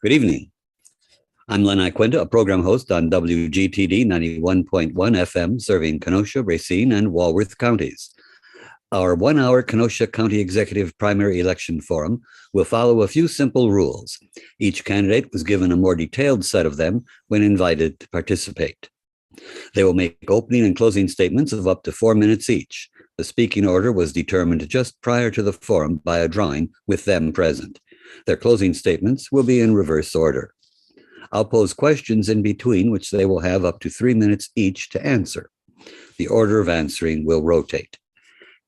Good evening. I'm Len Iaquinta, a program host on WGTD 91.1 FM, serving Kenosha, Racine, and Walworth counties. Our 1-hour Kenosha County Executive Primary Election Forum will follow a few simple rules. Each candidate was given a more detailed set of them when invited to participate. They will make opening and closing statements of up to 4 minutes each. The speaking order was determined just prior to the forum by a drawing with them present. Their closing statements will be in reverse order. I'll pose questions in between, which they will have up to 3 minutes each to answer. The order of answering will rotate.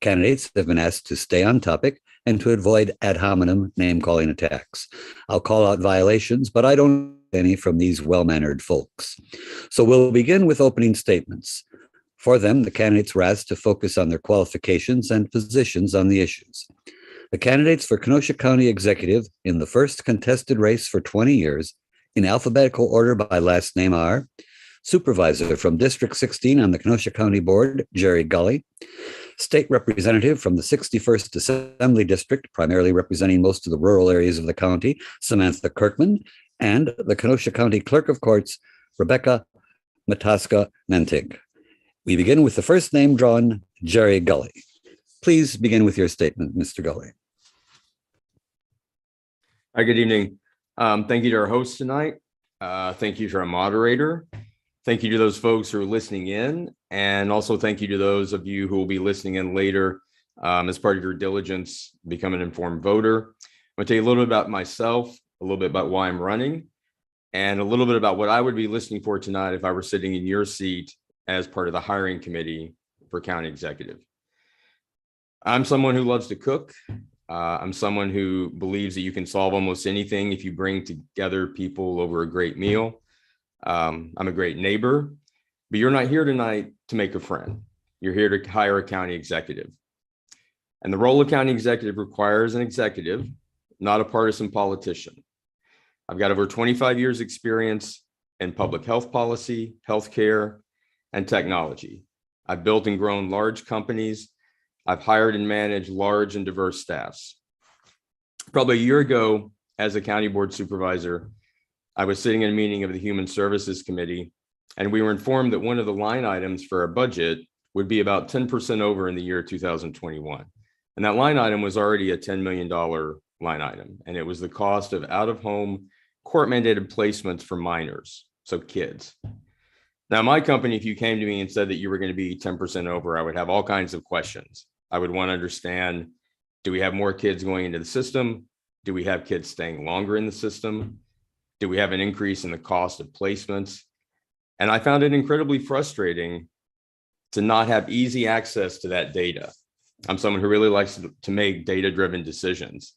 Candidates have been asked to stay on topic and to avoid ad hominem name-calling attacks. I'll call out violations, but I don't know any from these well-mannered folks. So we'll begin with opening statements. For them, the candidates were asked to focus on their qualifications and positions on the issues. The candidates for Kenosha County Executive in the first contested race for 20 years, in alphabetical order by last name, are Supervisor from District 16 on the Kenosha County Board, Jerry Gully; State Representative from the 61st Assembly District, primarily representing most of the rural areas of the county, Samantha Kirkman; and the Kenosha County Clerk of Courts, Rebecca Mataska-Mentig. We begin with the first name drawn, Jerry Gully. Please begin with your statement, Mr. Gully. Hi, good evening. Thank you to our host tonight. Thank you to our moderator. Thank you to those folks who are listening in. And also thank you to those of you who will be listening in later as part of your diligence, become an informed voter. I'm going to tell you a little bit about myself, a little bit about why I'm running, and a little bit about what I would be listening for tonight if I were sitting in your seat as part of the hiring committee for county executive. I'm someone who loves to cook. I'm someone who believes that you can solve almost anything if you bring together people over a great meal. I'm a great neighbor, but you're not here tonight to make a friend. You're here to hire a county executive. And the role of county executive requires an executive, not a partisan politician. I've got over 25 years experience in public health policy, healthcare, and technology. I've built and grown large companies. I've hired and managed large and diverse staffs. Probably a year ago, as a county board supervisor, I was sitting in a meeting of the Human Services Committee, and we were informed that one of the line items for our budget would be about 10% over in the year 2021. And that line item was already a $10 million line item, and it was the cost of out-of-home court-mandated placements for minors, so kids. Now, my company, if you came to me and said that you were going to be 10% over, I would have all kinds of questions. I would want to understand, do we have more kids going into the system? Do we have kids staying longer in the system? Do we have an increase in the cost of placements? And I found it incredibly frustrating to not have easy access to that data. I'm someone who really likes to make data-driven decisions.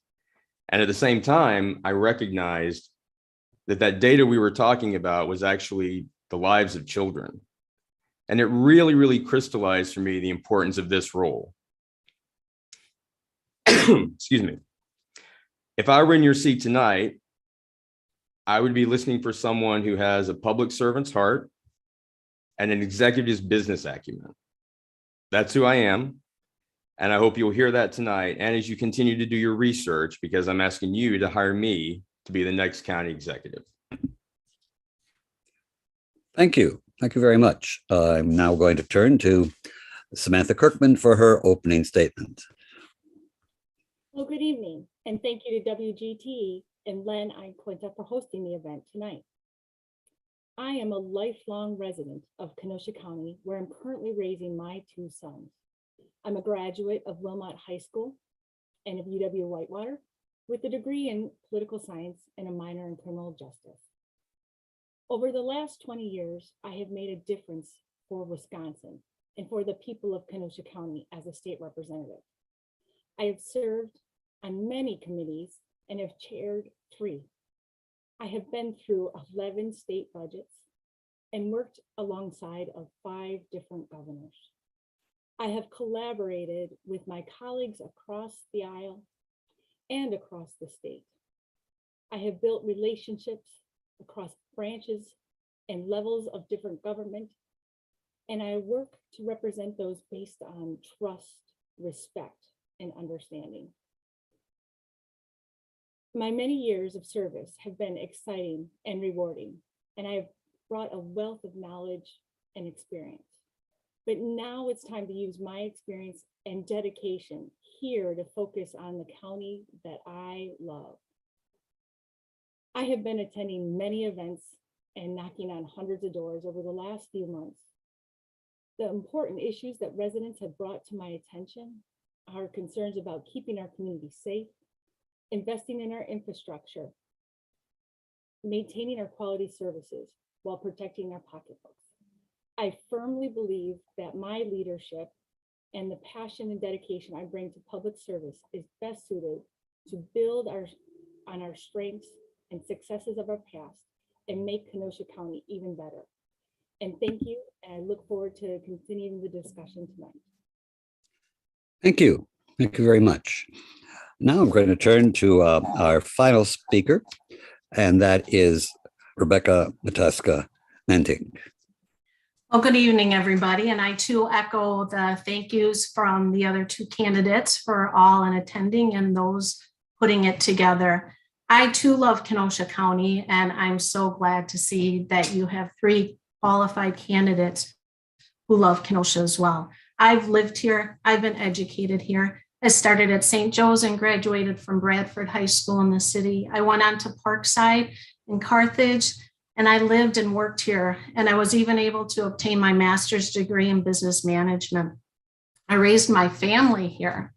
And at the same time, I recognized that that data we were talking about was actually the lives of children. And it really, really crystallized for me the importance of this role. Excuse me. If I were in your seat tonight, I would be listening for someone who has a public servant's heart and an executive's business acumen. That's who I am. And I hope you'll hear that tonight. And as you continue to do your research, because I'm asking you to hire me to be the next county executive. Thank you. Thank you very much. I'm now going to turn to Samantha Kirkman for her opening statement. Well, good evening, and thank you to WGTD and Len Iaquinta for hosting the event tonight. I am a lifelong resident of Kenosha County, where I'm currently raising my 2 sons. I'm a graduate of Wilmot High School and of UW-Whitewater with a degree in political science and a minor in criminal justice. Over the last 20 years, I have made a difference for Wisconsin and for the people of Kenosha County as a state representative. I have served on many committees and have chaired 3. I have been through 11 state budgets and worked alongside of 5 different governors. I have collaborated with my colleagues across the aisle and across the state. I have built relationships across branches and levels of different government, and I work to represent those based on trust, respect, and understanding. My many years of service have been exciting and rewarding, and I have brought a wealth of knowledge and experience. But now it's time to use my experience and dedication here to focus on the county that I love. I have been attending many events and knocking on hundreds of doors over the last few months. The important issues that residents have brought to my attention are concerns about keeping our community safe, investing in our infrastructure, maintaining our quality services while protecting our pocketbooks. I firmly believe that my leadership and the passion and dedication I bring to public service is best suited to build on our strengths and successes of our past and make Kenosha County even better. And thank you, and I look forward to continuing the discussion tonight. Thank you. Thank you very much. Now I'm going to turn to our final speaker, and that is Rebecca Matuska-Menting. Well, good evening, everybody. And I too echo the thank yous from the other two candidates for all in attending and those putting it together. I too love Kenosha County, and I'm so glad to see that you have 3 qualified candidates who love Kenosha as well. I've lived here, I've been educated here. I started at St. Joe's and graduated from Bradford High School in the city. I went on to Parkside in Carthage, and I lived and worked here. And I was even able to obtain my master's degree in business management. I raised my family here.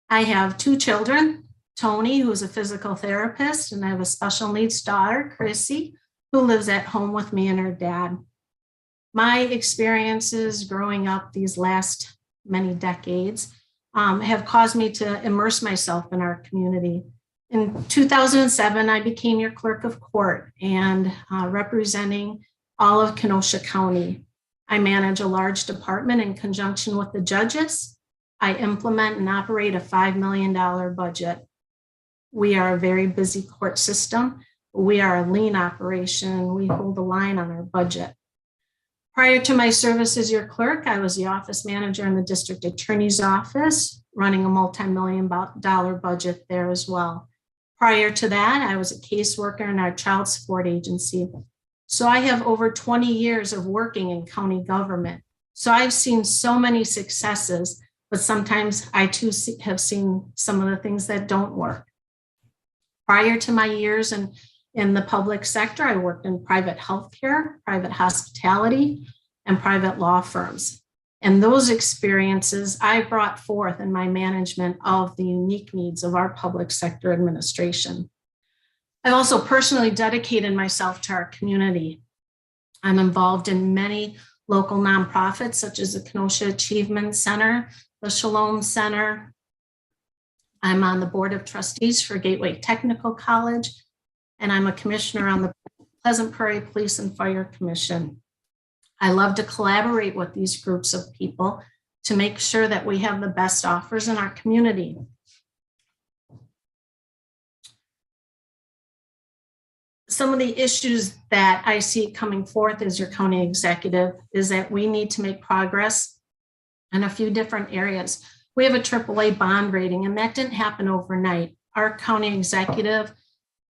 I have 2 children, Tony, who's a physical therapist, and I have a special needs daughter, Chrissy, who lives at home with me and her dad. My experiences growing up these last many decades have caused me to immerse myself in our community. In 2007, I became your clerk of court and representing all of Kenosha County. I manage a large department in conjunction with the judges. I implement and operate a $5 million budget. We are a very busy court system. We are a lean operation. We hold the line on our budget. Prior to my service as your clerk, I was the office manager in the district attorney's office, running a multi-million-dollar budget there as well. Prior to that, I was a caseworker in our child support agency. So I have over 20 years of working in county government. So I've seen so many successes, but sometimes I too have seen some of the things that don't work. Prior to my years in the public sector, I worked in private healthcare, private hospitality, and private law firms. And those experiences I brought forth in my management of the unique needs of our public sector administration. I also personally dedicated myself to our community. I'm involved in many local nonprofits, such as the Kenosha Achievement Center, the Shalom Center. I'm on the board of trustees for Gateway Technical College, and I'm a commissioner on the Pleasant Prairie Police and Fire Commission. I love to collaborate with these groups of people to make sure that we have the best offers in our community. Some of the issues that I see coming forth as your county executive is that we need to make progress in a few different areas. We have a AAA bond rating, and that didn't happen overnight. Our county executive,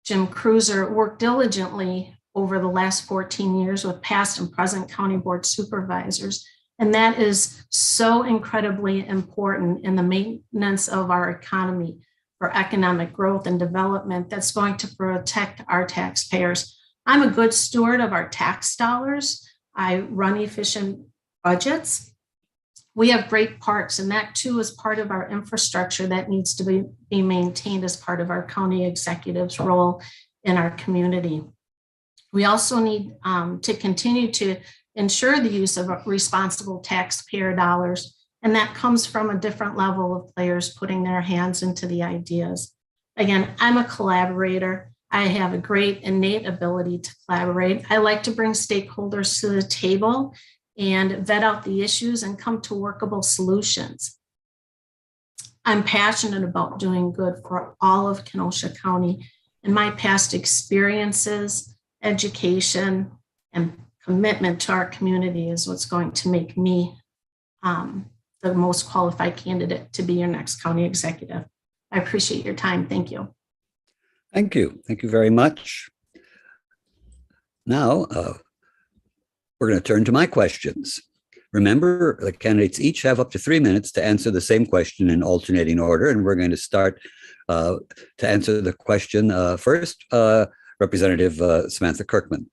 Jim Cruiser, worked diligently over the last 14 years with past and present county board supervisors. And that is so incredibly important in the maintenance of our economy for economic growth and development that's going to protect our taxpayers. I'm a good steward of our tax dollars. I run efficient budgets. We have great parks, and that too is part of our infrastructure that needs to be maintained as part of our county executive's role in our community. We also need to continue to ensure the use of responsible taxpayer dollars, and that comes from a different level of players putting their hands into the ideas. Again, I'm a collaborator. I have a great innate ability to collaborate. I like to bring stakeholders to the table and vet out the issues and come to workable solutions. I'm passionate about doing good for all of Kenosha County, and my past experiences, education, and commitment to our community is what's going to make me the most qualified candidate to be your next county executive. I appreciate your time. Thank you. Thank you. Thank you very much. Now, we're going to turn to my questions. Remember, the candidates each have up to 3 minutes to answer the same question in alternating order, and we're going to start to answer the question first. Representative Samantha Kirkman.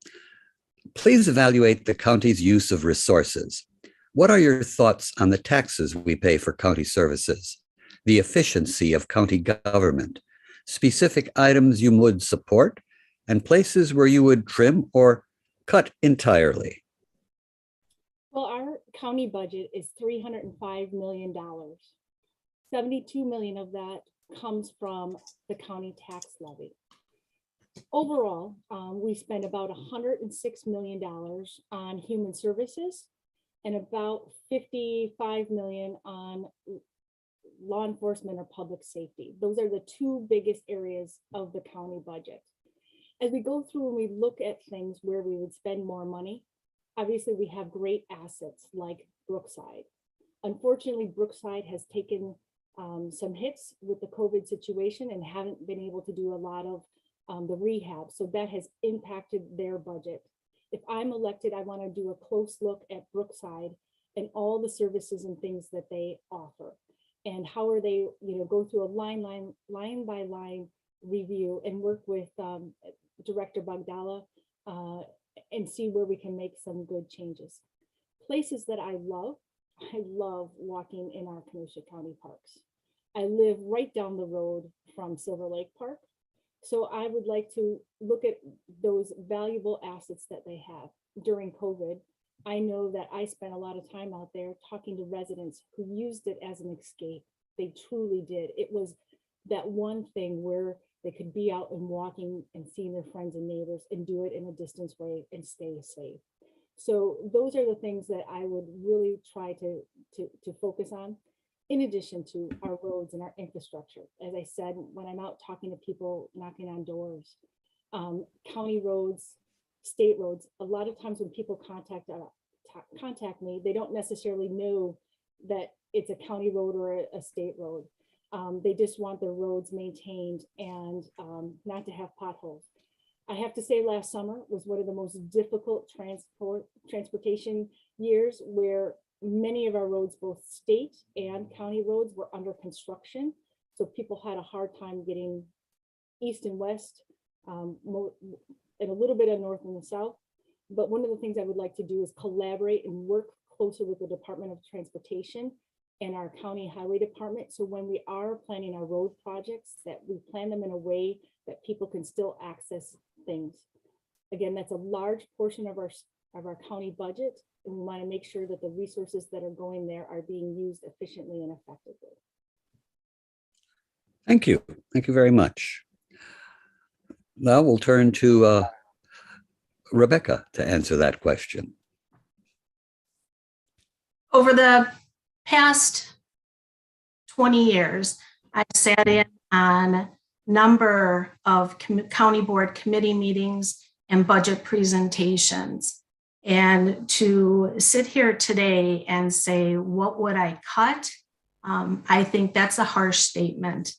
Please evaluate the county's use of resources. What are your thoughts on the taxes we pay for county services, the efficiency of county government, specific items you would support, and places where you would trim or cut entirely? Well, our county budget is $305 million. 72 million of that comes from the county tax levy. Overall, we spend about $106 million on human services and about $55 million on law enforcement or public safety. Those are the two biggest areas of the county budget. As we go through and we look at things where we would spend more money, obviously we have great assets like Brookside. Unfortunately, Brookside has taken some hits with the COVID situation and haven't been able to do a lot of the rehab. So that has impacted their budget. If I'm elected, I want to do a close look at Brookside and all the services and things that they offer. And how are they, go through a line by line review and work with Director Bagdala and see where we can make some good changes. Places that I love walking in our Kenosha County parks. I live right down the road from Silver Lake Park. So I would like to look at those valuable assets that they have. During COVID, I know that I spent a lot of time out there talking to residents who used it as an escape. They truly did. It was that one thing where they could be out and walking and seeing their friends and neighbors and do it in a distance way and stay safe. So those are the things that I would really try to focus on, in addition to our roads and our infrastructure. As I said, when I'm out talking to people, knocking on doors, county roads, state roads, a lot of times when people contact me, they don't necessarily know that it's a county road or a state road. They just want their roads maintained and not to have potholes. I have to say last summer was one of the most difficult transportation years, where many of our roads, both state and county roads, were under construction. So people had a hard time getting east and west, and a little bit of north and the south. But one of the things I would like to do is collaborate and work closer with the Department of Transportation and our county highway department. So when we are planning our road projects, that we plan them in a way that people can still access things. Again, that's a large portion of our county budget, and we want to make sure that the resources that are going there are being used efficiently and effectively. Thank you. Thank you very much. Now we'll turn to Rebecca to answer that question. Over the past 20 years, I sat in on a number of county board committee meetings and budget presentations. And to sit here today and say, what would I cut? I think that's a harsh statement.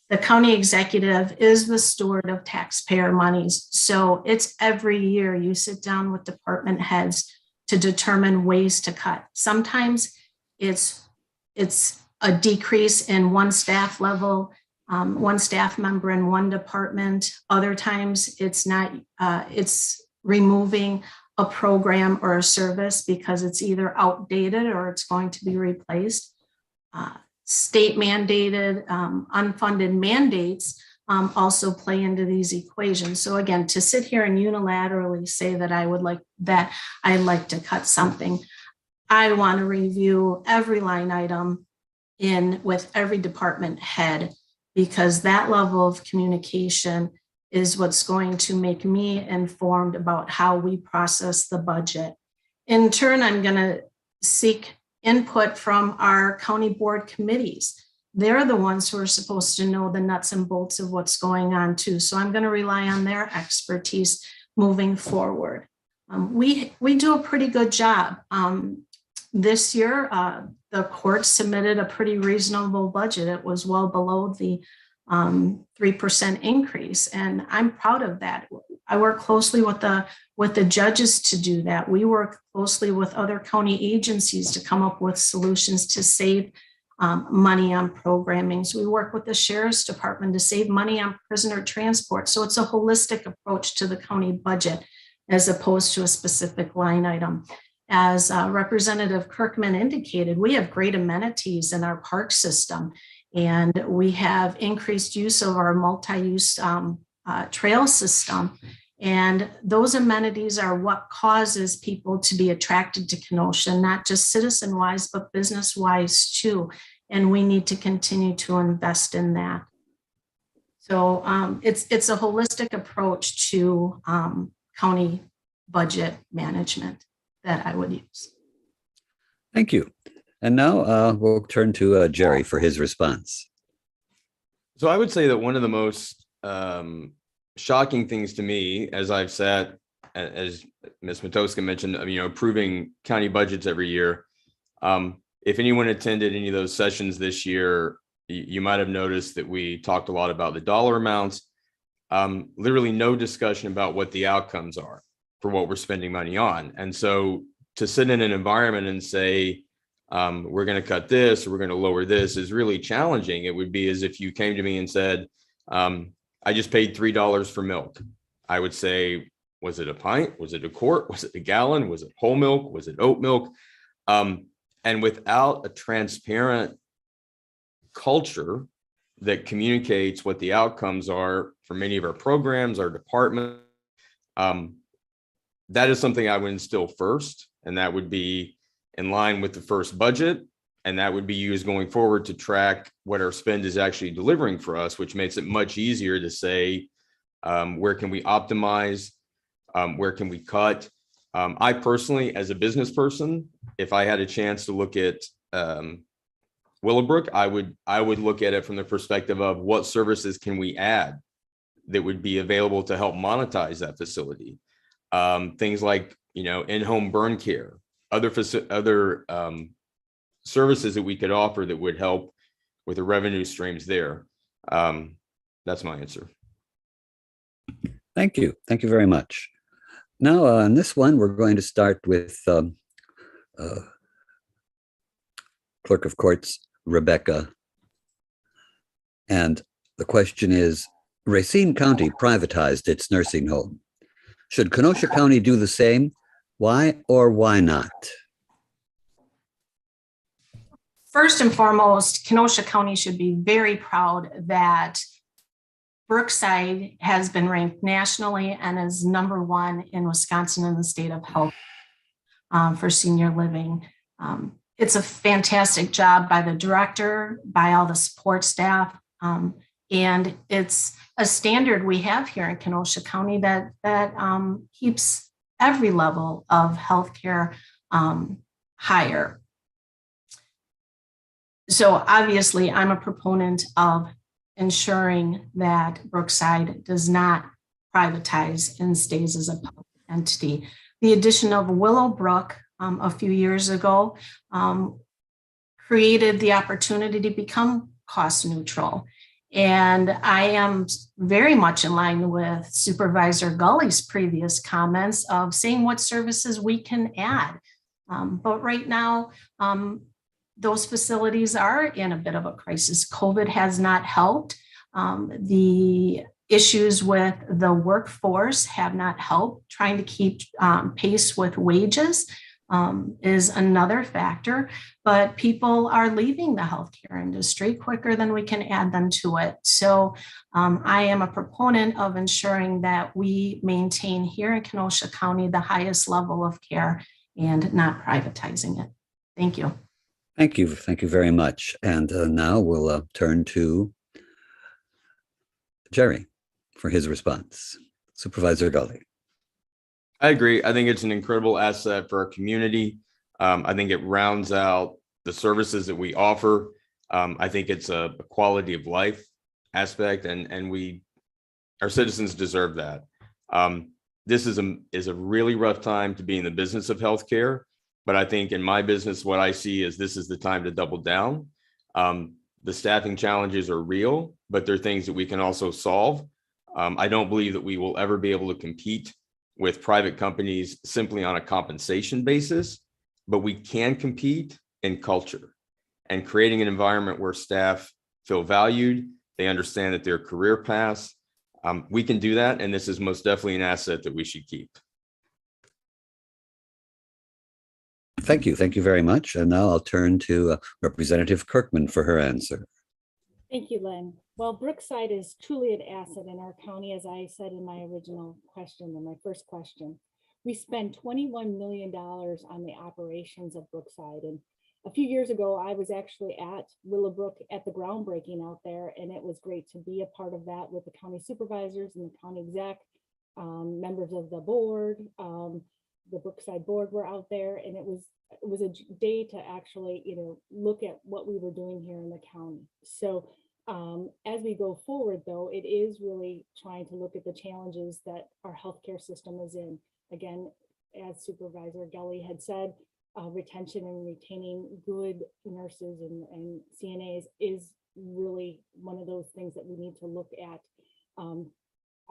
The county executive is the steward of taxpayer monies. So it's every year you sit down with department heads to determine ways to cut. Sometimes it's a decrease in one staff level, one staff member in one department. Other times it's not, it's removing a program or a service because it's either outdated or it's going to be replaced. State mandated, unfunded mandates also play into these equations. So again, to sit here and unilaterally say that I'd like to cut something, I want to review every line item in with every department head, because that level of communication is what's going to make me informed about how we process the budget. In turn, I'm going to seek input from our county board committees. They're the ones who are supposed to know the nuts and bolts of what's going on too. So I'm going to rely on their expertise moving forward. We do a pretty good job. This year, the court submitted a pretty reasonable budget. It was well below the 3% increase. And I'm proud of that. I work closely with the judges to do that. We work closely with other county agencies to come up with solutions to save money on programming. So we work with the sheriff's department to save money on prisoner transport. So it's a holistic approach to the county budget as opposed to a specific line item. As Representative Kirkman indicated, we have great amenities in our park system, and we have increased use of our multi-use trail system. And those amenities are what causes people to be attracted to Kenosha, not just citizen-wise, but business-wise too. And we need to continue to invest in that. So it's a holistic approach to county budget management that I would use. Thank you. And now we'll turn to Jerry for his response. So I would say that one of the most shocking things to me, as I've sat, as Ms. Matoska mentioned, approving county budgets every year. If anyone attended any of those sessions this year, you might have noticed that we talked a lot about the dollar amounts. Literally no discussion about what the outcomes are for what we're spending money on. And so to sit in an environment and say, we're going to cut this, or we're going to lower this is really challenging. It would be as if you came to me and said, I just paid $3 for milk. I would say, was it a pint? Was it a quart? Was it a gallon? Was it whole milk? Was it oat milk? And without a transparent culture that communicates what the outcomes are for many of our programs, our department, that is something I would instill first. And that would be in line with the first budget. And that would be used going forward to track what our spend is actually delivering for us, which makes it much easier to say, where can we optimize? Where can we cut? I personally, as a business person, if I had a chance to look at Willowbrook, I would look at it from the perspective of what services can we add that would be available to help monetize that facility. Things like, in-home burn care, other services that we could offer that would help with the revenue streams there. That's my answer. Thank you. Thank you very much. Now, on this one, we're going to start with Clerk of Courts, Rebecca. And the question is, Racine County privatized its nursing home. Should Kenosha County do the same? Why or why not? First and foremost, Kenosha County should be very proud that Brookside has been ranked nationally and is #1 in Wisconsin in the state of health for senior living. It's a fantastic job by the director, by all the support staff, and it's a standard we have here in Kenosha County that keeps every level of healthcare higher. So obviously, I'm a proponent of ensuring that Brookside does not privatize and stays as a public entity. The addition of Willowbrook a few years ago created the opportunity to become cost neutral. And I am very much in line with Supervisor Gully's previous comments of saying what services we can add. But right now, those facilities are in a bit of a crisis. COVID has not helped. The issues with the workforce have not helped. Trying to keep pace with wages is another factor, but people are leaving the healthcare industry quicker than we can add them to it. So I am a proponent of ensuring that we maintain here in Kenosha County the highest level of care and not privatizing it. Thank you. Thank you. Thank you very much. And now we'll turn to Jerry for his response. Supervisor Gully. I agree. I think it's an incredible asset for our community. I think it rounds out the services that we offer. I think it's a quality of life aspect, and our citizens deserve that. This is a really rough time to be in the business of healthcare, but I think in my business, what I see is this is the time to double down. The staffing challenges are real, but they're things that we can also solve. I don't believe that we will ever be able to compete with private companies simply on a compensation basis, but we can compete in culture and creating an environment where staff feel valued, they understand that their career paths. We can do that, and this is most definitely an asset that we should keep. Thank you. Thank you very much. And now I'll turn to Representative Kirkman for her answer. Thank you, Len. Well, Brookside is truly an asset in our county, as I said in my original question, in my first question. We spend $21 million on the operations of Brookside. And a few years ago, I was actually at Willowbrook at the groundbreaking out there, and it was great to be a part of that with the county supervisors and the county exec, members of the board, the Brookside board were out there, and it was a day to actually, look at what we were doing here in the county. So as we go forward, though, it is really trying to look at the challenges that our healthcare system is in. Again, as Supervisor Gelly had said, retention and retaining good nurses and CNAs is really one of those things that we need to look at.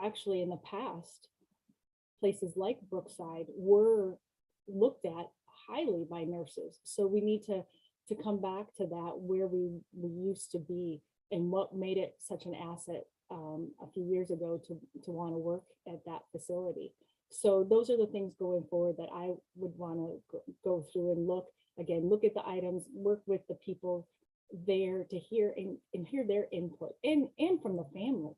Actually, in the past, places like Brookside were looked at highly by nurses. So we need to come back to that, where we used to be and what made it such an asset a few years ago to want to work at that facility. So those are the things going forward that I would want to go through and look at the items, work with the people there to hear and hear their input and from the families.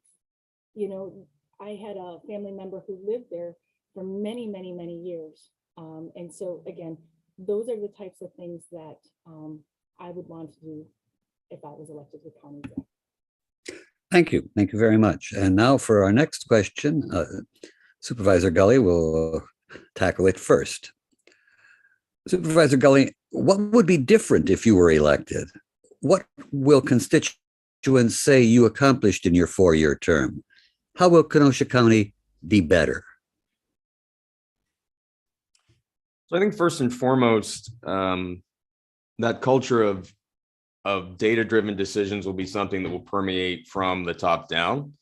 I had a family member who lived there for many, many, many years. And so again, those are the types of things that I would want to do if I was elected to county exec. Thank you. Thank you very much. And now for our next question, Supervisor Gully will tackle it first. Supervisor Gully, what would be different if you were elected? What will constituents say you accomplished in your 4-year term? How will Kenosha County be better? So I think first and foremost, that culture of data-driven decisions will be something that will permeate from the top down.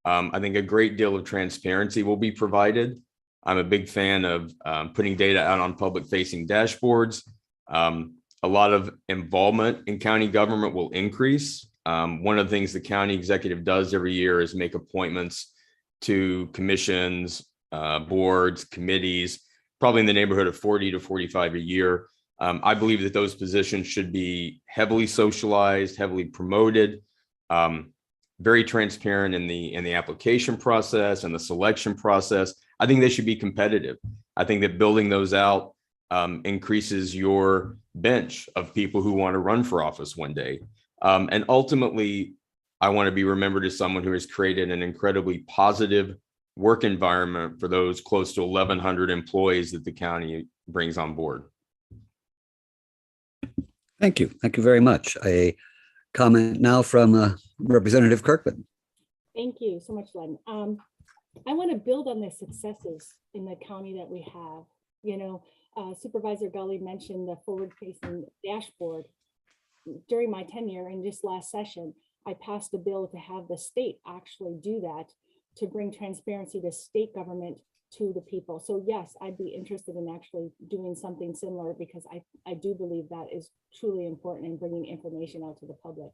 I think a great deal of transparency will be provided. I'm a big fan of putting data out on public-facing dashboards. A lot of involvement in county government will increase. One of the things the county executive does every year is make appointments to commissions, boards, committees, probably in the neighborhood of 40 to 45 a year. I believe that those positions should be heavily socialized, heavily promoted, very transparent in the application process and the selection process. I think they should be competitive. I think that building those out increases your bench of people who want to run for office one day. And ultimately, I want to be remembered as someone who has created an incredibly positive work environment for those close to 1,100 employees that the county brings on board. Thank you. Thank you very much. A comment now from Representative Kirkman. Thank you so much, Len. I want to build on the successes in the county that we have. Supervisor Gully mentioned the forward-facing dashboard. During my tenure in this last session, I passed a bill to have the state actually do that, to bring transparency to state government to the people. So yes, I'd be interested in actually doing something similar, because I do believe that is truly important in bringing information out to the public.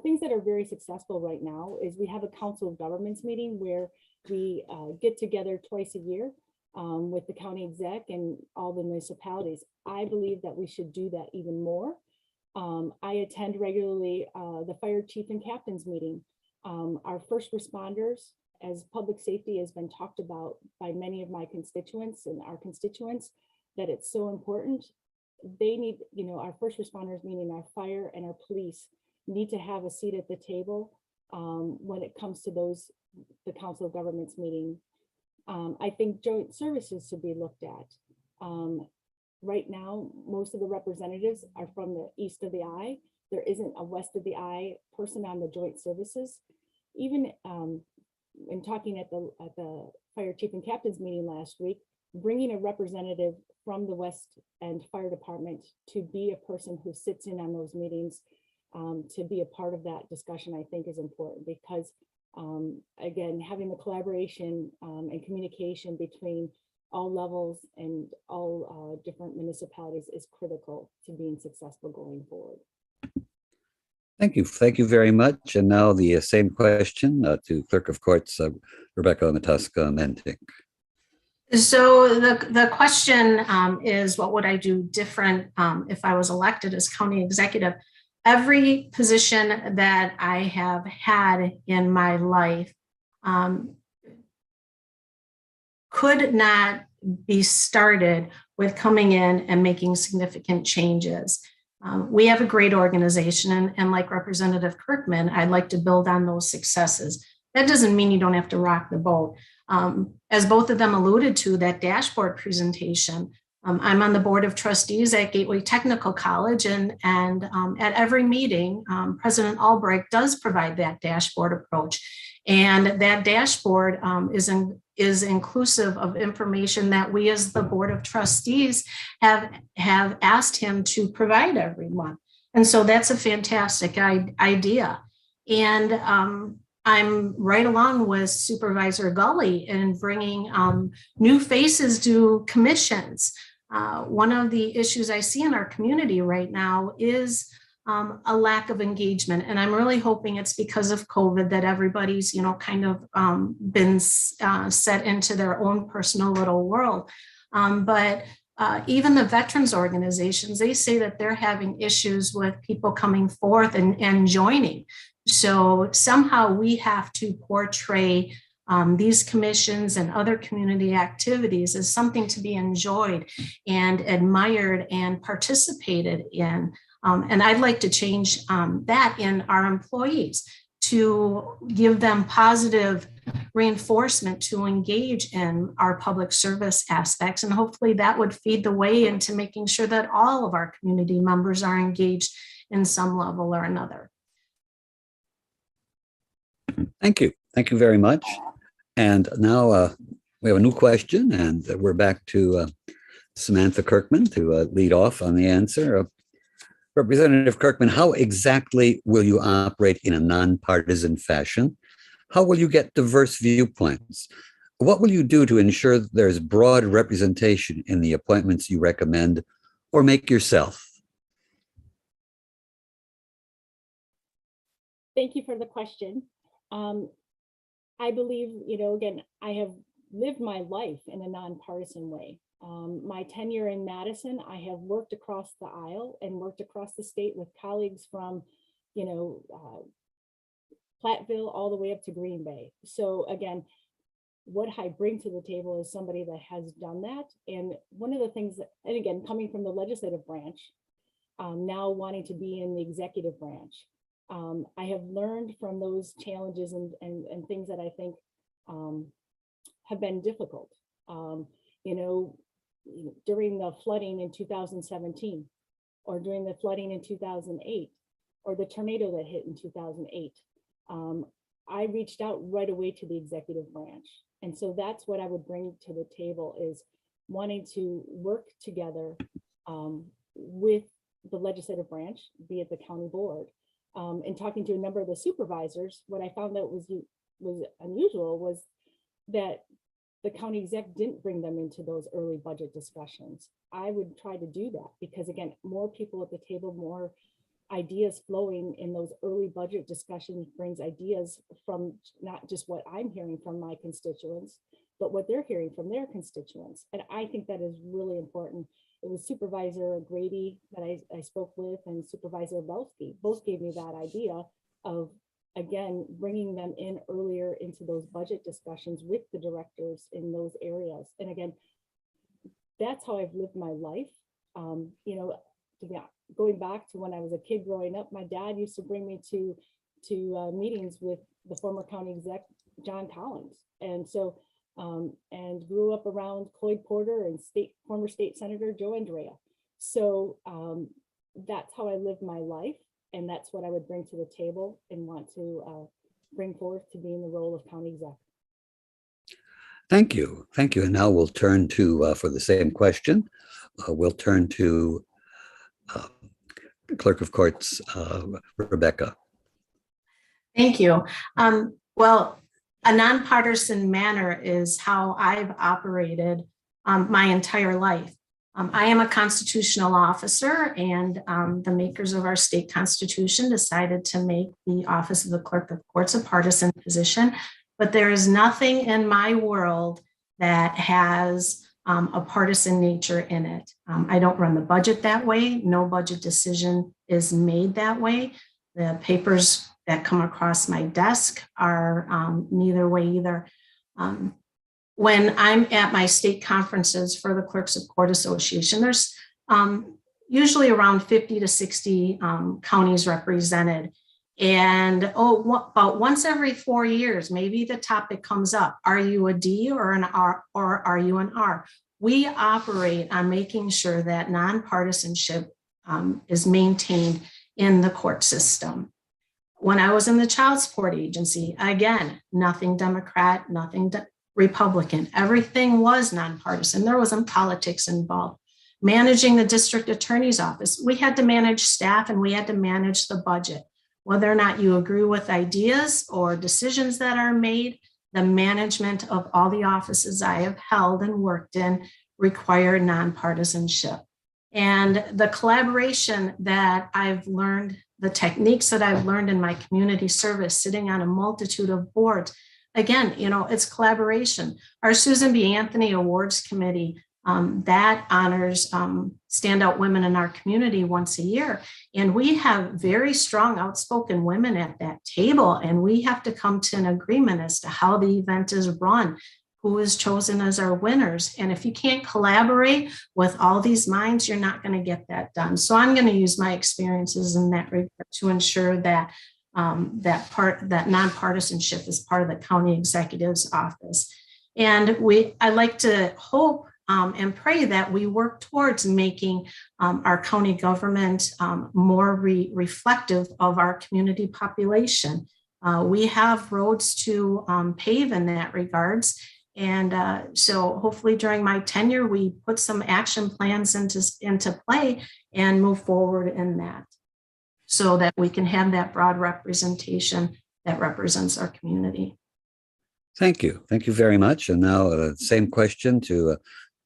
Things that are very successful right now is we have a Council of Governments meeting where we get together twice a year with the county exec and all the municipalities. I believe that we should do that even more. I attend regularly the fire chief and captains meeting. Our first responders, as public safety has been talked about by many of my constituents and our constituents, that it's so important. They need, our first responders, meaning our fire and our police, need to have a seat at the table when it comes to the Council of Governments meeting. I think joint services should be looked at. Right now, most of the representatives are from the east of the eye. There isn't a west of the eye person on the joint services. Even in talking at the fire chief and captains meeting last week, bringing a representative from the West End Fire Department to be a person who sits in on those meetings to be a part of that discussion, I think is important because, again, having the collaboration and communication between all levels and all different municipalities is critical to being successful going forward. Thank you. Thank you very much. And now the same question to Clerk of Courts, Rebecca Matuska-Mentink. So the question is, what would I do different if I was elected as county executive? Every position that I have had in my life could not be started with coming in and making significant changes. We have a great organization, and like Representative Kirkman, I'd like to build on those successes. That doesn't mean you don't have to rock the boat. As both of them alluded to, that dashboard presentation, I'm on the board of trustees at Gateway Technical College, and at every meeting, President Albrecht does provide that dashboard approach. And that dashboard is inclusive of information that we as the Board of Trustees have asked him to provide every month. And so that's a fantastic idea. And I'm right along with Supervisor Gully in bringing new faces to commissions. One of the issues I see in our community right now is a lack of engagement. And I'm really hoping it's because of COVID that everybody's, kind of been set into their own personal little world. But even the veterans organizations, they say that they're having issues with people coming forth and joining. So somehow we have to portray these commissions and other community activities as something to be enjoyed and admired and participated in. And I'd like to change that in our employees to give them positive reinforcement to engage in our public service aspects. And hopefully that would feed the way into making sure that all of our community members are engaged in some level or another. Thank you. Thank you very much. And now we have a new question, and we're back to Samantha Kirkman to lead off on the answer. Representative Kirkman, how exactly will you operate in a nonpartisan fashion? How will you get diverse viewpoints? What will you do to ensure that there's broad representation in the appointments you recommend or make yourself? Thank you for the question. I believe, again, I have lived my life in a nonpartisan way. My tenure in Madison, I have worked across the aisle and worked across the state with colleagues from, Platteville all the way up to Green Bay. So again, what I bring to the table is somebody that has done that. And one of the things that, and again, coming from the legislative branch, now wanting to be in the executive branch, I have learned from those challenges and things that I think have been difficult. During the flooding in 2017, or during the flooding in 2008, or the tornado that hit in 2008, I reached out right away to the executive branch. And so that's what I would bring to the table, is wanting to work together with the legislative branch, be it the county board. And talking to a number of the supervisors, what I found out was unusual was that the county exec didn't bring them into those early budget discussions. I would try to do that because, again, more people at the table, more ideas flowing in those early budget discussions brings ideas from not just what I'm hearing from my constituents, but what they're hearing from their constituents. And I think that is really important. It was Supervisor Grady that I spoke with, and Supervisor Belsky both gave me that idea of, again, bringing them in earlier into those budget discussions with the directors in those areas. And again, that's how I've lived my life. Going back to when I was a kid growing up, my dad used to bring me to meetings with the former county exec, John Collins. And so, and grew up around Cloyd Porter and former state senator Joe Andrea. So that's how I lived my life. And that's what I would bring to the table and want to bring forth to be in the role of county exec. Thank you. Thank you. And now we'll turn to, for the same question, we'll turn to Clerk of Courts, Rebecca. Thank you. Well, a nonpartisan manner is how I've operated my entire life. I am a constitutional officer, and the makers of our state constitution decided to make the office of the Clerk of Courts a partisan position. But there is nothing in my world that has a partisan nature in it. I don't run the budget that way. No budget decision is made that way. The papers that come across my desk are neither way either. When I'm at my state conferences for the Clerks of Court Association, there's usually around 50 to 60 counties represented. And about once every 4 years, maybe the topic comes up. Are you a D or an R, or are you an R? We operate on making sure that nonpartisanship is maintained in the court system. When I was in the child support agency, again, nothing Democrat, nothing Republican. Everything was nonpartisan. There wasn't politics involved. Managing the district attorney's office, we had to manage staff and we had to manage the budget. Whether or not you agree with ideas or decisions that are made, the management of all the offices I have held and worked in require nonpartisanship. And the collaboration that I've learned, the techniques that I've learned in my community service, sitting on a multitude of boards, again, it's collaboration. Our Susan B. Anthony Awards Committee, that honors standout women in our community once a year. And we have very strong, outspoken women at that table. And we have to come to an agreement as to how the event is run, who is chosen as our winners. And if you can't collaborate with all these minds, you're not going to get that done. So I'm going to use my experiences in that regard to ensure that that nonpartisanship is part of the county executive's office. And I like to hope and pray that we work towards making our county government more reflective of our community population. We have roads to pave in that regards. And so hopefully during my tenure, we put some action plans into play and move forward in that, so that we can have that broad representation that represents our community. Thank you. Thank you very much. And now same question to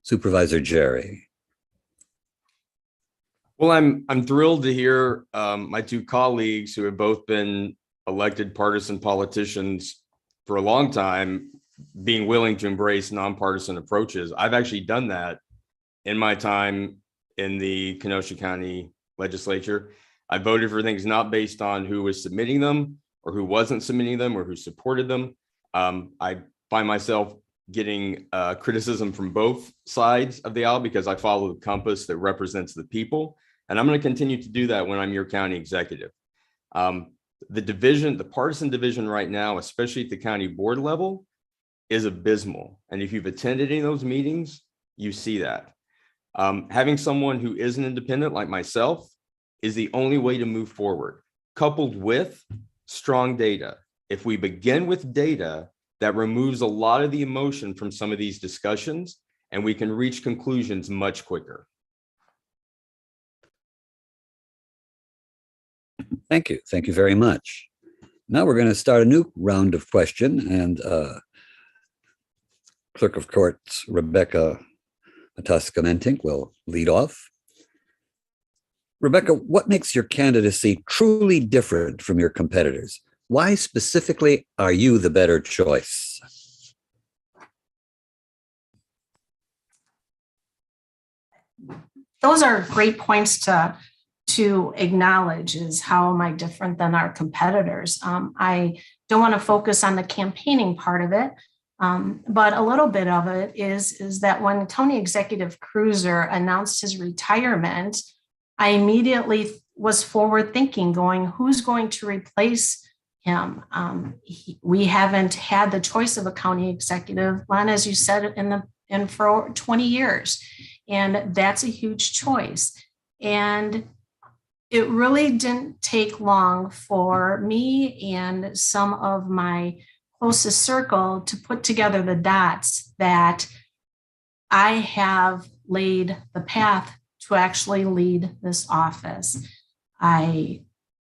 Supervisor Jerry. Well, I'm thrilled to hear my two colleagues who have both been elected partisan politicians for a long time being willing to embrace nonpartisan approaches. I've actually done that in my time in the Kenosha County Legislature. I voted for things not based on who was submitting them or who wasn't submitting them or who supported them. I find myself getting criticism from both sides of the aisle because I follow the compass that represents the people. And I'm going to continue to do that when I'm your county executive. The partisan division right now, especially at the county board level, is abysmal. And if you've attended any of those meetings, you see that. Having someone who is an independent like myself is the only way to move forward, coupled with strong data. If we begin with data, that removes a lot of the emotion from some of these discussions, and we can reach conclusions much quicker. Thank you. Thank you very much. Now we're going to start a new round of questions, and Clerk of Courts Rebecca Mataska-Mentink will lead off. Rebecca, what makes your candidacy truly different from your competitors? Why specifically are you the better choice? Those are great points to acknowledge, is how am I different than our competitors? I don't want to focus on the campaigning part of it, but a little bit of it is that when County Executive Cruiser announced his retirement, I immediately was forward thinking, going, who's going to replace him? We haven't had the choice of a county executive, Len, as you said, in for 20 years. And that's a huge choice. And it really didn't take long for me and some of my closest circle to put together the dots that I have laid the path to actually lead this office. I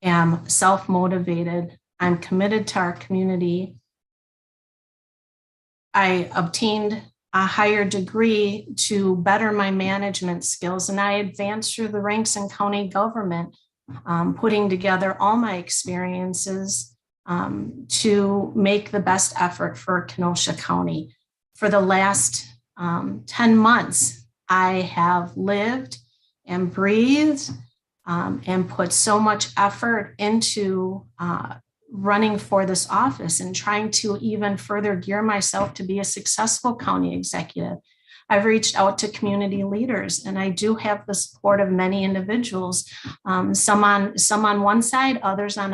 am self-motivated. I'm committed to our community. I obtained a higher degree to better my management skills, and I advanced through the ranks in county government, putting together all my experiences to make the best effort for Kenosha County. For the last 10 months, I have lived and breathed and put so much effort into running for this office and trying to even further gear myself to be a successful county executive. I've reached out to community leaders, and I do have the support of many individuals, some on one side, others on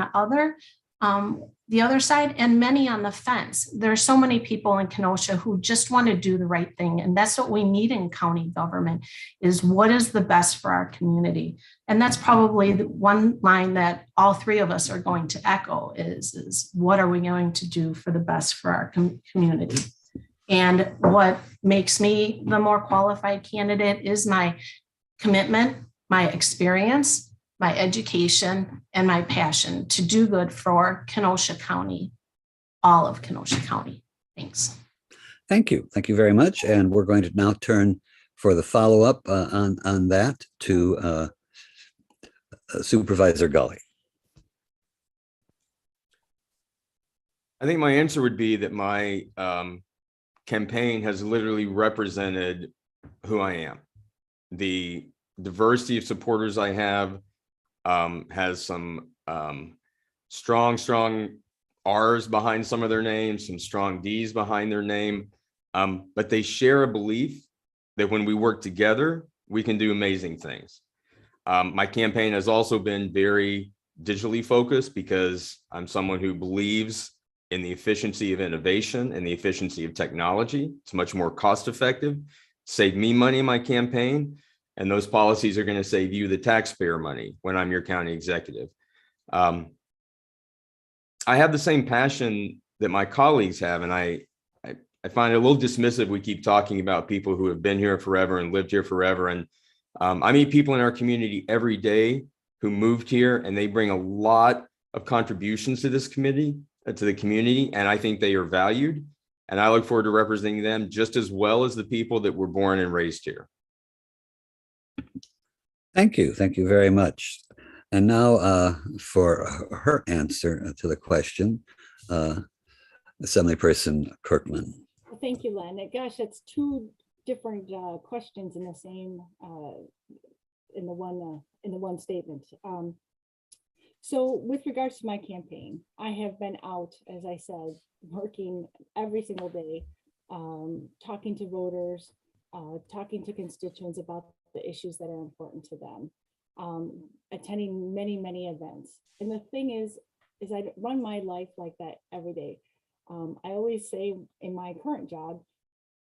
the other side, and many on the fence. There are so many people in Kenosha who just want to do the right thing. And that's what we need in county government, is what is the best for our community. And that's probably the one line that all three of us are going to echo is what are we going to do for the best for our community? And what makes me the more qualified candidate is my commitment, my experience, my education, and my passion to do good for Kenosha County, all of Kenosha County. Thanks. Thank you. Thank you very much. And we're going to now turn for the follow-up on that to Supervisor Gully. I think my answer would be that my campaign has literally represented who I am. The diversity of supporters I have has some strong R's behind some of their names, some strong D's behind their name, but they share a belief that when we work together, we can do amazing things. My campaign has also been very digitally focused because I'm someone who believes in the efficiency of innovation and the efficiency of technology. It's much more cost effective, save me money in my campaign, and those policies are going to save you the taxpayer money when I'm your county executive. I have the same passion that my colleagues have, and I find it a little dismissive. We keep talking about people who have been here forever and lived here forever. And I meet people in our community every day who moved here, and they bring a lot of contributions to this committee, to the community, and I think they are valued. And I look forward to representing them just as well as the people that were born and raised here. Thank you. Thank you very much. And now for her answer to the question, Assemblyperson Kirkland. Well, thank you, Len. Gosh, that's two different questions in the same in the one statement. So with regards to my campaign, I have been out, as I said, working every single day, talking to voters, talking to constituents about the issues that are important to them, attending many events. And the thing is I run my life like that every day. I always say in my current job,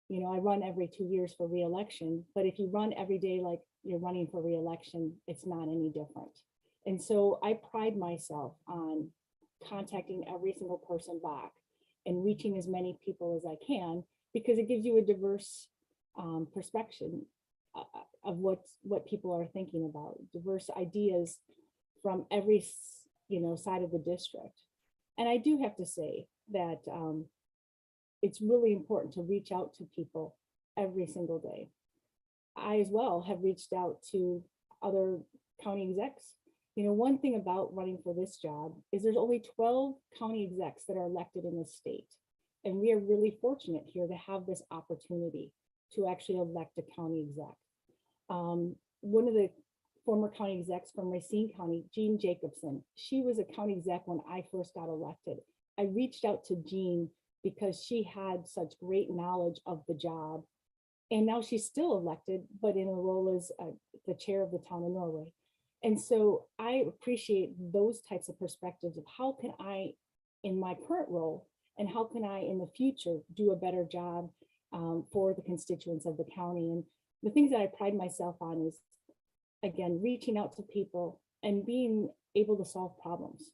you know, I run every 2 years for re-election, but if you run every day like you're running for re-election, it's not any different. And so I pride myself on contacting every single person back and reaching as many people as I can, because it gives you a diverse perspective of what people are thinking about, diverse ideas from every side of the district. And I do have to say that it's really important to reach out to people every single day. I as well have reached out to other county execs. You know, one thing about running for this job is there's only 12 county execs that are elected in the state. And we are really fortunate here to have this opportunity to actually elect a county exec. One of the former county execs from Racine County, Jean Jacobson, she was a county exec when I first got elected. I reached out to Jean because she had such great knowledge of the job. And now she's still elected, but in a role as the chair of the town of Norway. And so I appreciate those types of perspectives of how can I, in my current role, and how can I in the future do a better job for the constituents of the county. And the things that I pride myself on is, again, reaching out to people and being able to solve problems.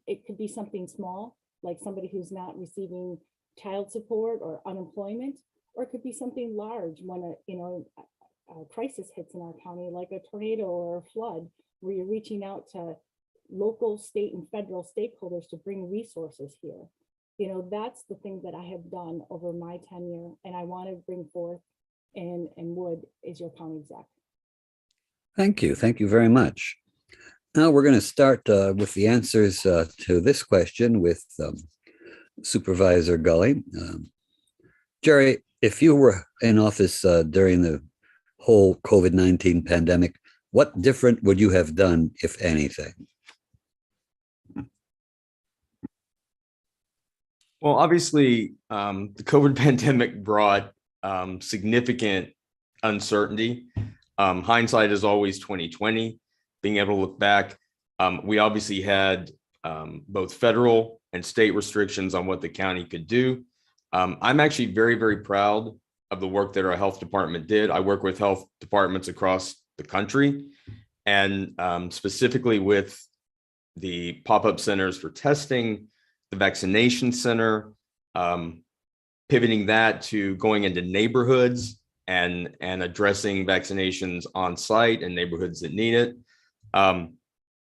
It could be something small, like somebody who's not receiving child support or unemployment, or it could be something large when a crisis hits in our county, like a tornado or a flood, where you're reaching out to local, state, and federal stakeholders to bring resources here. You know, that's the thing that I have done over my tenure, and I want to bring forth and would is your county exec. Thank you. Thank you very much. Now we're going to start with the answers to this question with Supervisor Gully. Jerry, if you were in office during the whole COVID-19 pandemic, what different would you have done, if anything? Well, obviously, the COVID pandemic brought significant uncertainty. Hindsight is always 2020. Being able to look back, we obviously had both federal and state restrictions on what the county could do. I'm actually very, very proud of the work that our health department did. I work with health departments across the country, and specifically with the pop-up centers for testing, the vaccination center, pivoting that to going into neighborhoods and addressing vaccinations on site in neighborhoods that need it. I'm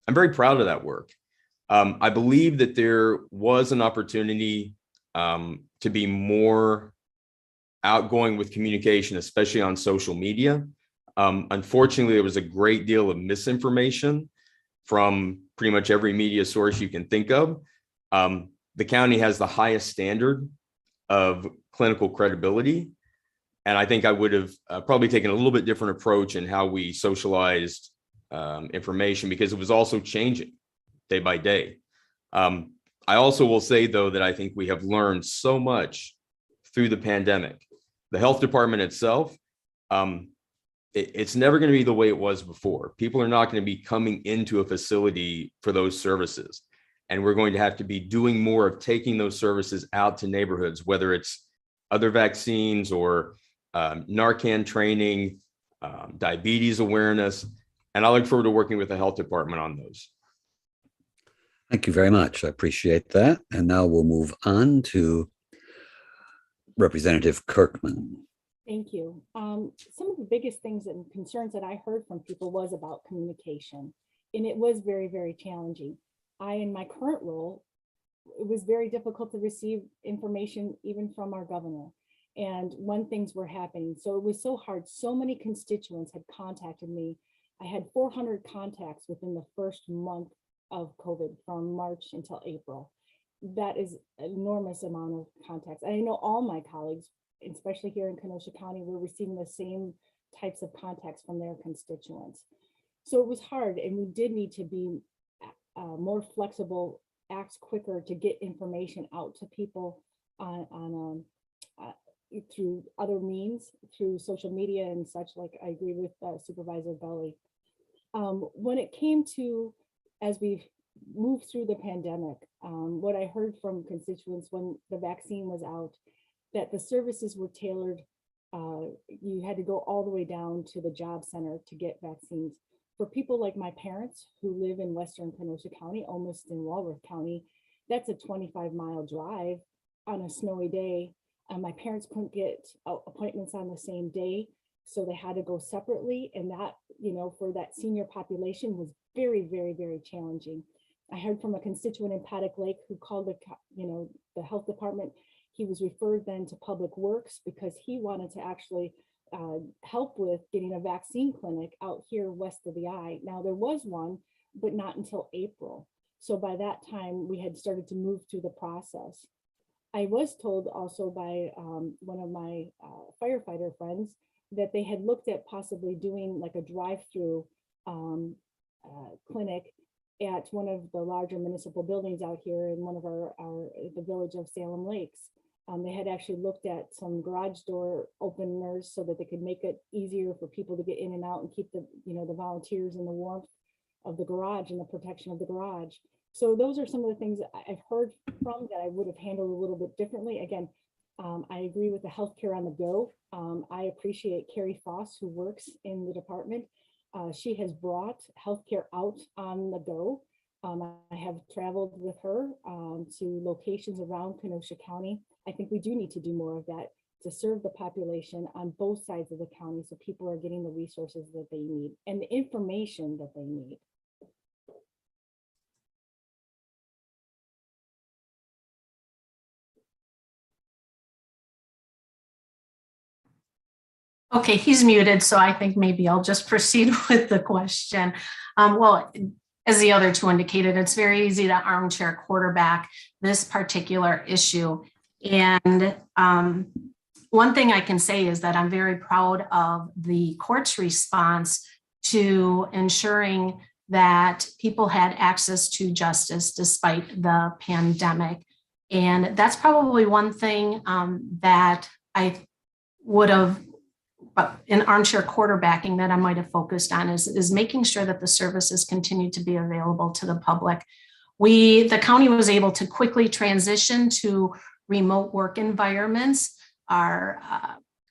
very proud of that work. I believe that there was an opportunity to be more outgoing with communication, especially on social media. Unfortunately, there was a great deal of misinformation from pretty much every media source you can think of. The county has the highest standard of clinical credibility, and I think I would have probably taken a little bit different approach in how we socialized information, because it was also changing day by day. I also will say, though, that I think we have learned so much through the pandemic. The health department itself, it's never going to be the way it was before. People are not going to be coming into a facility for those services. And we're going to have to be doing more of taking those services out to neighborhoods, whether it's other vaccines or Narcan training, diabetes awareness. And I look forward to working with the health department on those. Thank you very much. I appreciate that. And now we'll move on to Representative Kirkman. Thank you. Some of the biggest things and concerns that I heard from people was about communication, and it was very, very challenging. In my current role, it was very difficult to receive information even from our governor and when things were happening. So it was so hard. So many constituents had contacted me. I had 400 contacts within the first month of COVID from March until April. That is an enormous amount of contacts. I know all my colleagues, especially here in Kenosha County, were receiving the same types of contacts from their constituents. So it was hard, and we did need to be more flexible, act quicker to get information out to people through other means, through social media and such. Like, I agree with Supervisor Gully. When it came to, as we've moved through the pandemic, what I heard from constituents when the vaccine was out, that the services were tailored. You had to go all the way down to the job center to get vaccines. For people like my parents who live in Western Kenosha County, almost in Walworth County, that's a 25-mile drive on a snowy day. My parents couldn't get appointments on the same day, so they had to go separately. And that, you know, for that senior population was very, very, very challenging. I heard from a constituent in Paddock Lake who called the health department. He was referred then to Public Works because he wanted to actually help with getting a vaccine clinic out here west of the I. Now there was one, but not until April. So by that time we had started to move through the process. I was told also by one of my firefighter friends that they had looked at possibly doing like a drive-through clinic at one of the larger municipal buildings out here in one of the village of Salem Lakes. They had actually looked at some garage door openers so that they could make it easier for people to get in and out and keep the volunteers in the warmth of the garage and the protection of the garage. So those are some of the things that I've heard from that I would have handled a little bit differently. Again, I agree with the healthcare on the go. I appreciate Carrie Foss, who works in the department. She has brought healthcare out on the go. I have traveled with her to locations around Kenosha County. I think we do need to do more of that. to serve the population on both sides of the county, so people are getting the resources that they need and the information that they need. Okay, he's muted, so I think maybe I'll just proceed with the question. Well, as the other two indicated, it's very easy to armchair quarterback this particular issue. And one thing I can say is that I'm very proud of the court's response to ensuring that people had access to justice despite the pandemic. And that's probably one thing that I would have, in armchair quarterbacking, that I might have focused on is making sure that the services continue to be available to the public. The county was able to quickly transition to remote work environments. Our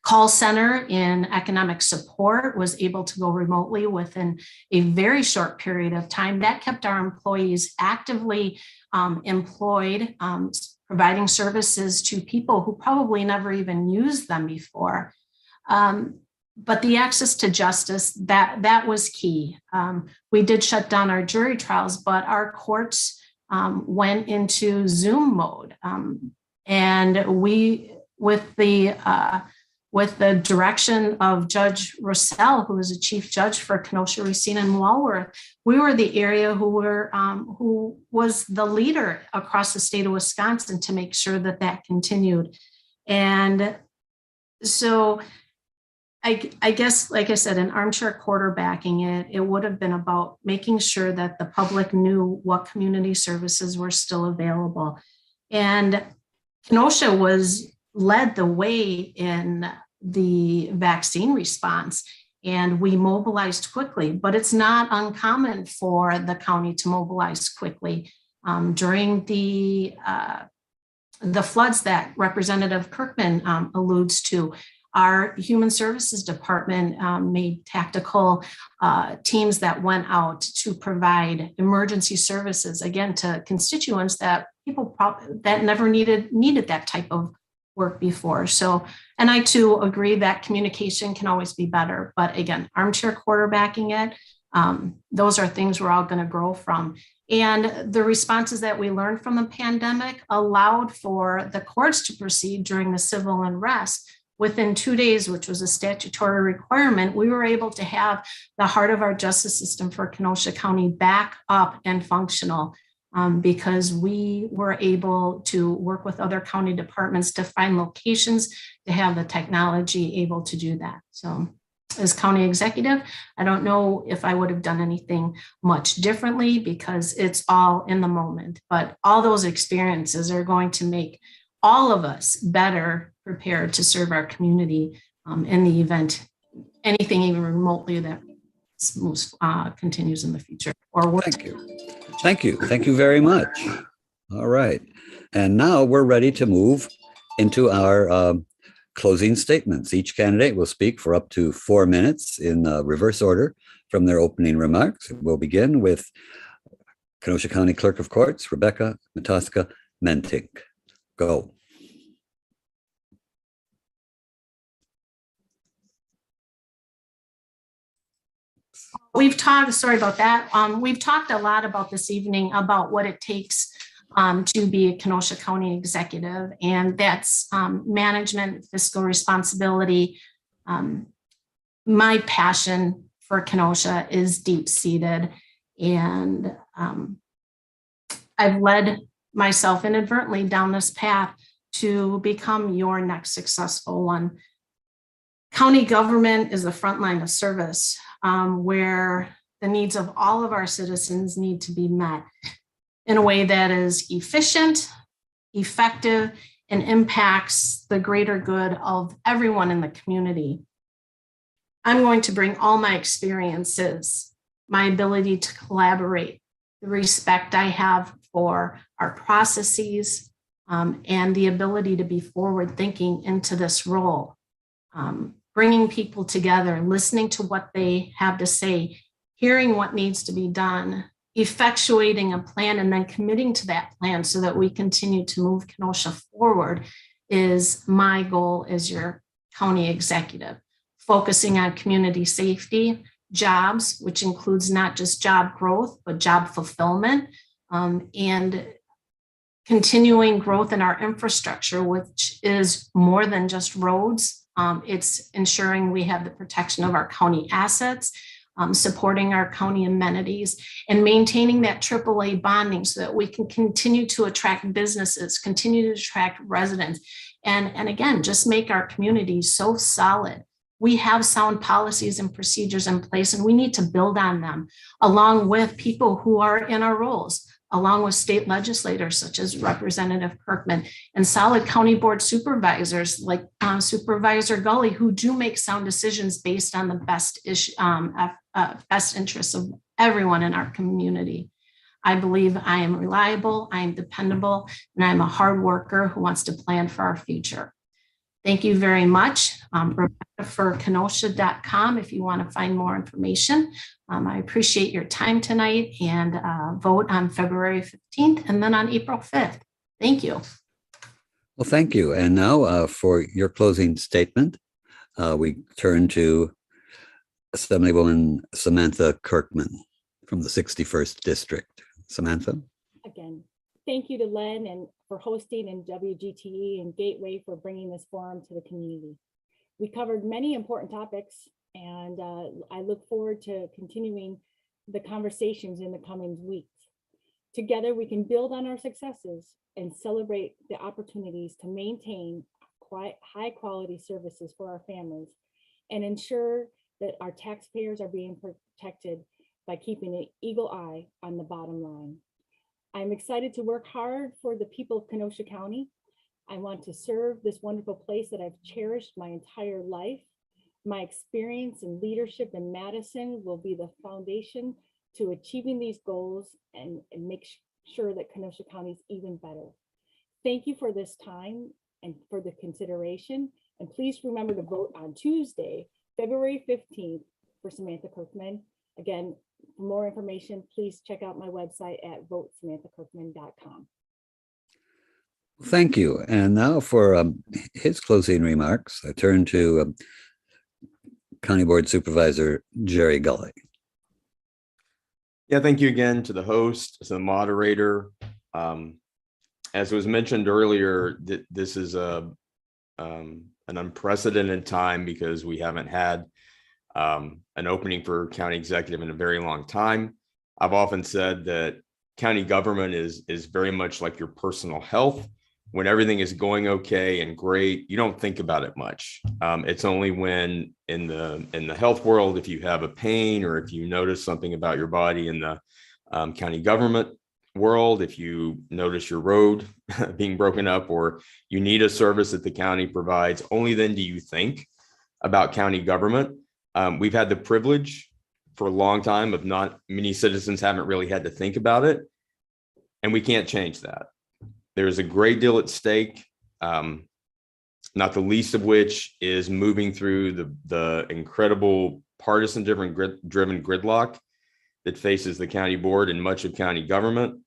call center in economic support was able to go remotely within a very short period of time. That kept our employees actively employed, providing services to people who probably never even used them before. But the access to justice, that was key. We did shut down our jury trials, but our courts went into Zoom mode. And we, with the direction of Judge Russell, who is a chief judge for Kenosha, Racine, and Walworth, we were the area who was the leader across the state of Wisconsin to make sure that continued. And so I guess, like I said, in armchair quarterbacking it would have been about making sure that the public knew what community services were still available. And Kenosha led the way in the vaccine response, and we mobilized quickly, but it's not uncommon for the county to mobilize quickly. During the floods that Representative Kirkman alludes to, our Human Services Department made tactical teams that went out to provide emergency services, again, to constituents that people that never needed that type of work before. So, and I too agree that communication can always be better, but again, armchair quarterbacking it, those are things we're all going to grow from. And the responses that we learned from the pandemic allowed for the courts to proceed during the civil unrest. Within 2 days, which was a statutory requirement, we were able to have the heart of our justice system for Kenosha County back up and functional, because we were able to work with other county departments to find locations to have the technology able to do that. So as county executive, I don't know if I would have done anything much differently because it's all in the moment, but all those experiences are going to make all of us better prepared to serve our community in the event anything even remotely that continues in the future. Or Thank you very much. All right, and now we're ready to move into our closing statements. Each candidate will speak for up to 4 minutes in reverse order from their opening remarks. We'll begin with Kenosha County Clerk of Courts, Rebecca Matoska-Mentink. Go. We've talked, sorry about that. We've talked a lot about this evening about what it takes to be a Kenosha County executive, and that's management, fiscal responsibility. My passion for Kenosha is deep-seated, and I've led myself inadvertently down this path to become your next successful one. County government is the front line of service, where the needs of all of our citizens need to be met in a way that is efficient, effective, and impacts the greater good of everyone in the community. I'm going to bring all my experiences, my ability to collaborate, the respect I have for our processes, and the ability to be forward-thinking into this role. Bringing people together, listening to what they have to say, hearing what needs to be done, effectuating a plan, and then committing to that plan so that we continue to move Kenosha forward is my goal as your county executive, focusing on community safety, jobs, which includes not just job growth, but job fulfillment, and continuing growth in our infrastructure, which is more than just roads. It's ensuring we have the protection of our county assets, supporting our county amenities, and maintaining that AAA bonding so that we can continue to attract businesses, continue to attract residents, and again, just make our communities so solid. We have sound policies and procedures in place, and we need to build on them, along with people who are in our roles, along with state legislators such as Representative Kirkman, and solid county board supervisors like Supervisor Gully, who do make sound decisions based on the best interests of everyone in our community. I believe I am reliable, I am dependable, and I'm a hard worker who wants to plan for our future. Thank you very much. Rebecca for Kenosha.com if you want to find more information. I appreciate your time tonight, and vote on February 15th and then on April 5th. Thank you. Well, thank you. And now for your closing statement, we turn to Assemblywoman Samantha Kirkman from the 61st District. Samantha. Again, thank you to Len and for hosting, and WGTD and Gateway for bringing this forum to the community. We covered many important topics, and I look forward to continuing the conversations in the coming weeks. Together, we can build on our successes and celebrate the opportunities to maintain high quality services for our families and ensure that our taxpayers are being protected by keeping an eagle eye on the bottom line. I'm excited to work hard for the people of Kenosha County. I want to serve this wonderful place that I've cherished my entire life. My experience and leadership in Madison will be the foundation to achieving these goals and make sure that Kenosha County is even better. Thank you for this time and for the consideration. And please remember to vote on Tuesday, February 15th for Samantha Kirkman. Again, for more information, please check out my website at votesamanthakirkman.com. Thank you. And now for his closing remarks, I turn to County Board Supervisor Jerry Gully. Yeah, thank you again to the host, to the moderator. As was mentioned earlier, this is an unprecedented time because we haven't had an opening for county executive in a very long time. I've often said that county government is very much like your personal health. When everything is going okay and great, you don't think about it much. It's only when in the health world, if you have a pain or if you notice something about your body in the county government world, if you notice your road being broken up or you need a service that the county provides, only then do you think about county government. We've had the privilege for a long time of not many citizens haven't really had to think about it, and we can't change that. There's a great deal at stake, not the least of which is moving through the incredible partisan driven gridlock that faces the county board and much of county government.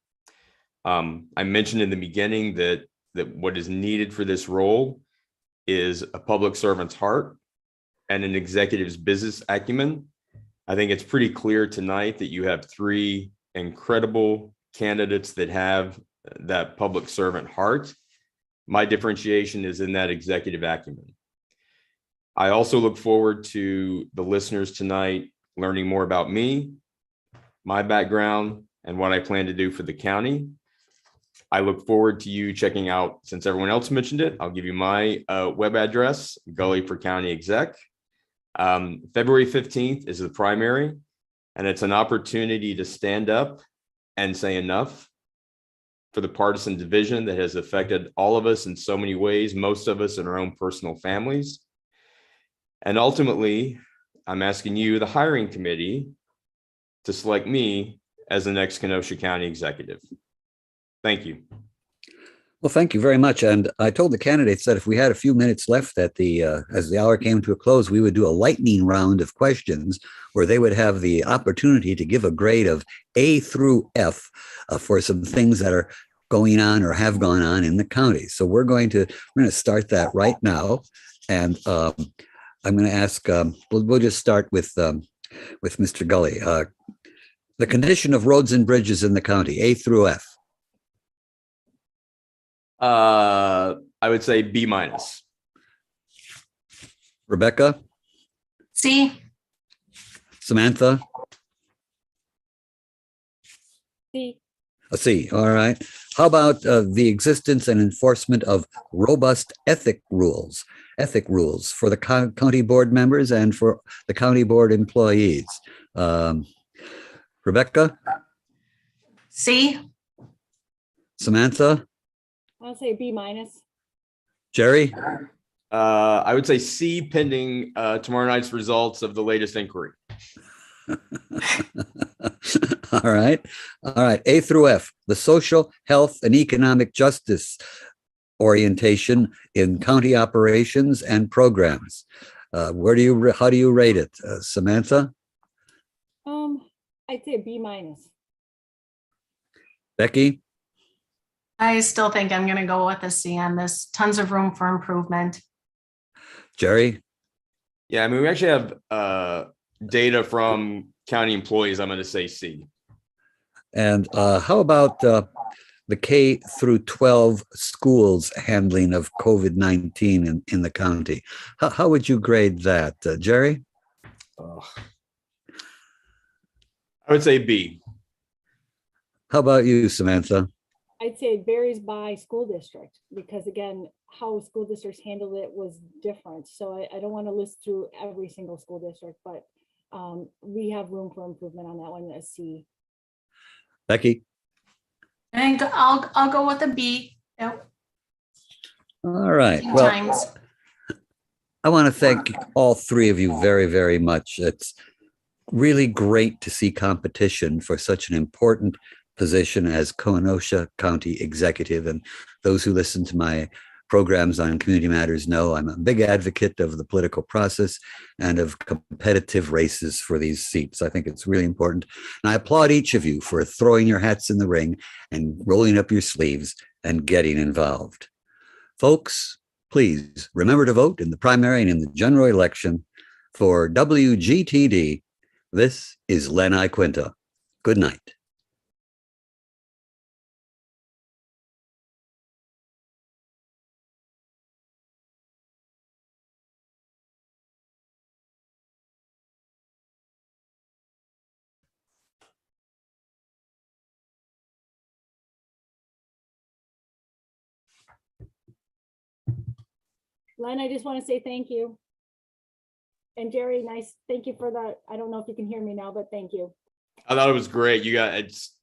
I mentioned in the beginning that what is needed for this role is a public servant's heart and an executive's business acumen. I think it's pretty clear tonight that you have three incredible candidates that have that public servant heart. My differentiation is in that executive acumen. I also look forward to the listeners tonight learning more about me, my background, and what I plan to do for the county. I look forward to you checking out, since everyone else mentioned it, I'll give you my web address, Gully for County Exec. February 15th is the primary, and it's an opportunity to stand up and say enough for the partisan division that has affected all of us in so many ways, most of us in our own personal families. And ultimately, I'm asking you, the hiring committee, to select me as the next Kenosha County executive. Thank you. Well, thank you very much. And I told the candidates that if we had a few minutes left at as the hour came to a close, we would do a lightning round of questions where they would have the opportunity to give a grade of A through F for some things that are going on or have gone on in the county. So we're going to start that right now. And I'm going to ask, we'll just start with Mr. Gully. The condition of roads and bridges in the county, A through F. I would say B minus. Rebecca, C. Samantha, C. a C. All right. How about the existence and enforcement of robust ethic rules for the county board members and for the county board employees? Rebecca, C. Samantha, I'll say B minus. Jerry, I would say C pending tomorrow night's results of the latest inquiry. All right. A through F, the social, health, and economic justice orientation in county operations and programs. How do you rate it, Samantha? I'd say B minus. Becky, I still think I'm going to go with a C on this. Tons of room for improvement. Jerry, Yeah, I mean, we actually have data from county employees. I'm going to say C. and how about the K through 12 schools handling of COVID-19 in the county? How would you grade that, Jerry? I would say B. How about you, Samantha? I'd say it varies by school district because again, how school districts handled it was different. So I don't want to list through every single school district, but we have room for improvement on that one, a C. Becky? And I'll go with a B. Yep. All right. Few Well, times. I want to thank all three of you very, very much. It's really great to see competition for such an important position as Kenosha County Executive. And those who listen to my programs on community matters know I'm a big advocate of the political process and of competitive races for these seats. I think it's really important. And I applaud each of you for throwing your hats in the ring and rolling up your sleeves and getting involved. Folks, please remember to vote in the primary and in the general election for WGTD. This is Len Iaquinta. Good night. Len, I just want to say thank you. And Jerry, nice. Thank you for the, I don't know if you can hear me now, but thank you. I thought it was great. You got it's